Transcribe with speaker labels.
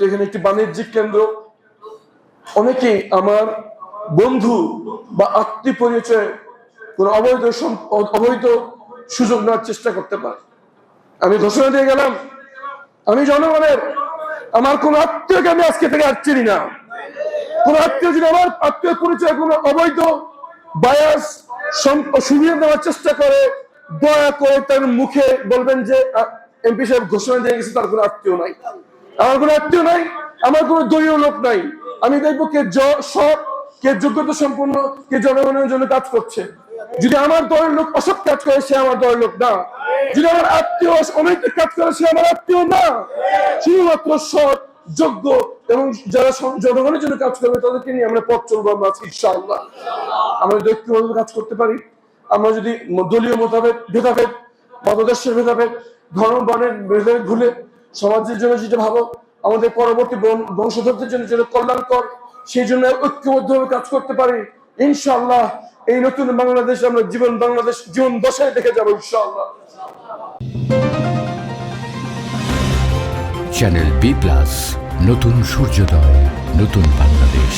Speaker 1: যেহেতু এখানে একটি বাণিজ্যিক কেন্দ্র, অনেকেই আমার বন্ধু বা আত্মীয় পরিচয়ে কোন অবৈধ সুযোগ নেওয়ার চেষ্টা করতে পারে। আমি ঘোষণা দিয়ে গেলাম, আমি জনগণের আমার কোন আত্মীয়কে আমি আজকে থেকে আর চিনি না। কোন আত্মীয় যদি আমার আত্মীয় পরিচয় কোন অবৈধ বায়াস সুবিধা দেওয়ার চেষ্টা করে, দয়া করে তার মুখে বলবেন যে এমপি সাহেব ঘোষণা দিয়ে গেছে তার কোনো আত্মীয় নাই। আমার কোনো আত্মীয় নাই, আমার কোনো দলীয় লোক নাই। আমি দেখবো কে সৎ, কে যোগ্যতা সম্পন্ন, কে জনগণের জন্য কাজ করছে। যদি আমার দলের লোক অসৎ কাজ করে, সে আমার দলের লোক না। যদি আমার আত্মীয় অনৈতিক কাজ করে, সে আমার আত্মীয় না। শুধুমাত্র সৎ, যোগ্য এবং যারা জনগণের জন্য কাজ করবে তাদেরকে নিয়ে আমরা পথ চলবো। আমরা আছি ইনশাআল্লাহ। আমরা যদি ঐক্যবদ্ধ কাজ করতে পারি, আমরা যদি দলীয় ভেদাভেদ, মতাদর্শের ভেদাভেদ, ধর্ম বর্ণের ভেদাভেদ ভুলে সমাজের জন্য যেটা ভালো, আমাদের পরবর্তী বংশধরদের জন্য যেটা কল্যাণকর, সেই জন্য ঐক্যবদ্ধভাবে কাজ করতে পারি, ইনশাআল্লাহ এই নতুন বাংলাদেশ আমরা জীবন দশায় দেখে যাবো ইনশাআল্লাহ।
Speaker 2: চ্যানেল বি+, নতুন সূর্যোদয়, নতুন বাংলাদেশ।